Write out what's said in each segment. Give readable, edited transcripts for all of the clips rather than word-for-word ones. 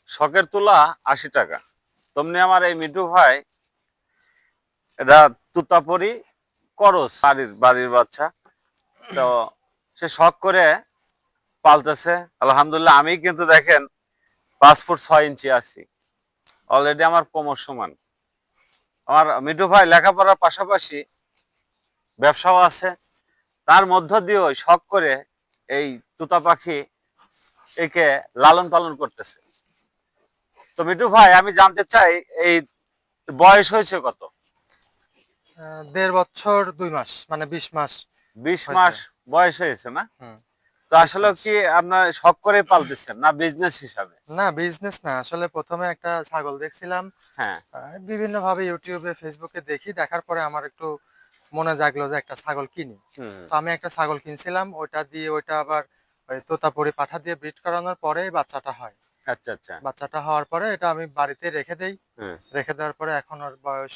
শখের তুলা ৮০ টাকা। তেমনি আমার এই মিঠু ভাই এটা তুতাপুরি করস বাড়ির বাচ্চা। তো সে শখ করে পালতেছে। আলহামদুলিল্লাহ আমি কিন্তু দেখেন 5 ফুট 6 ইঞ্চি আছি। অলরেডি আমার কোমর সমান। আমার মিঠু ভাই লেখাপড়ার পাশাপাশি ব্যবসাও আছে। তার মধ্য দিয়েও শখ করে এই তুতা পাখি একে লালন পালন করতেছে। তো মিঠু ভাই আমি জানতে চাই এই বয়স হয়েছে কত? ১.৫ বছর ২ মাস, মানে ২০ মাস ২০ হয়েছে। মাস বয়স হয়েছে না? হুম, তো ২০ আসলে মাস। কি আপনার শখ করে পালতেছেন না বিজনেস হিসাবে? না, বিজনেস না। আসলে ১ম এ একটা ছাগল দেখছিলাম। হ্যাঁ। বিভিন্নভাবে YouTube এ, Facebook এ দেখি। দেখার পরে আমার একটু মনে জাগলো যে একটা ছাগল কিনি। হুম। তো আমি একটা ছাগল কিনছিলাম। ওইটা আবার ওই তোতাপুরি পাঠা দিয়ে ব্রিড করানোর পরেই বাচ্চাটা হয়। আচ্ছা, আচ্ছা। বাচ্চাটা হওয়ার পরে এটা আমি বাড়িতে রেখে দেই। হুম। রেখে দেওয়ার পরে এখন ওর বয়স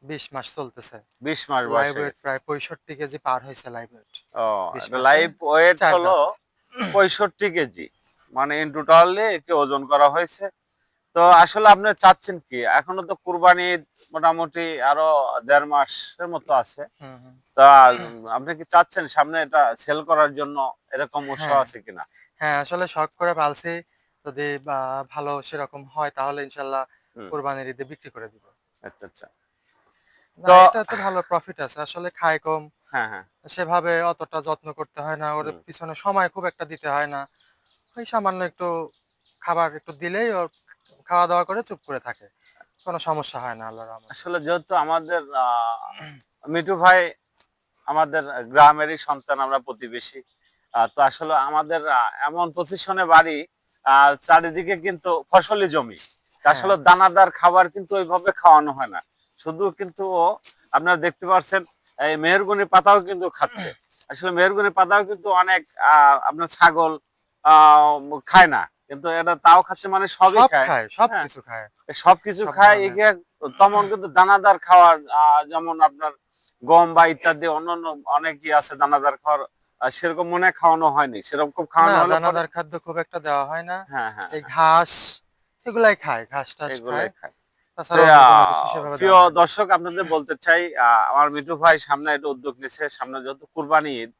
২০ মাস চলতেছে। ২০ মাস বয়স লাইভ হয়ে ওয়েট গেছে। প্রায় ৬৫ কেজি পার হইছে লাইভ ওয়েট। ও ২০ এটা মাসে লাইভ ওয়েট ৪ হলো দাঁত। ৬৫ কেজি। মানে ইন টোটালি একে ওজন করা হয়েছে। তো আসলে আপনি চাচ্ছেন কি? এখনো তো কুরবানির মোটামুটি আরো ১.৫ মাসের মতো আছে। হুম, হুম। তা আপনি কি চাচ্ছেন সামনে এটা সেল করার জন্য এরকম উৎসাহ হ্যাঁ, আছে কিনা? হ্যাঁ, আসলে শখ করে পালছি। যদি ভালো সেরকম হয় তাহলে ইনশাআল্লাহ হুম। কোরবানির ঈদে বিক্রি করে দিব। আচ্ছা, আচ্ছা। না, তো এটাতে ভালো প্রফিট আছে। আসলে খায় কম, হ্যাঁ, হ্যাঁ। সেভাবে অতটা যত্ন করতে হয় না। ওর হুম। পিছনে সময় খুব একটা দিতে হয় না। ওই সামান্য একটু খাবার একটু দিলেই ওর খাওয়া-দাওয়া করে চুপ করে থাকে। কোনো সমস্যা হয় না আল্লাহর রহমতে। আসলে যেহেতু আমাদের মিঠু ভাই আমাদের গ্রামেরই সন্তান, আমরা প্রতিবেশী। তো আসলে আমাদের এমন পজিশনে বাড়ি, চারিদিকে কিন্তু ফসলি জমি। হ্যাঁ, আসলে দানাদার খাবার কিন্তু ওইভাবে খাওয়ানো হয় না। শুধু কিন্তু ও আপনারা দেখতে পাচ্ছেন এই মেহগনি পাতাও কিন্তু খাচ্ছে। আসলে মেহগনি পাতাও কিন্তু অনেক আপনার ছাগল আ খায় না। কিন্তু এটা তাও খাচ্ছে মানে সবই সব খায়। খায়, হ্যাঁ? সবকিছু খায়। সবকিছু সব খায় ধরনের। এগে তেমন কিন্তু দানাদার খাওয়ার যেমন আপনার গম বা ইত্যাদি অন্যান্য অনেক আছে দানাদার খাওয়ার, সেরকম মনে হয় খাওয়ানো হয়নি। সেরকম না, খাওয়ানো হলে পরে দানাদার খাদ্য খুব একটা দেওয়া হয় না। হ্যাঁ, হ্যাঁ, এই হ্যাঁ, ঘাস এগুলাই খায়। ঘাস-টাস খায়। এগুলাই খায়। তো তাছাড়া অন্য কোনো কিছু সেভাবে প্রিয় দেওয়া হয় না। দর্শক আপনাদের বলতে চাই আমার মিঠু ভাই সামনে একটা উদ্যোগ নিছে। সামনে যেহেতু কুরবানি ঈদ,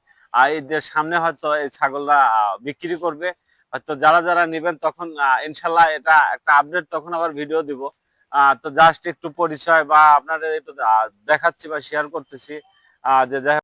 ঈদের সামনে হয়তো এই ছাগলরা বিক্রি করবে। হয়তো যারা নিবেন তখন ইনশাআল্লাহ এটা একটা আপডেট তখন আবার ভিডিও দিব। তো জাস্ট একটু পরিচয় বা আপনাদের একটু দেখাচ্ছি বা শেয়ার করতেছি যে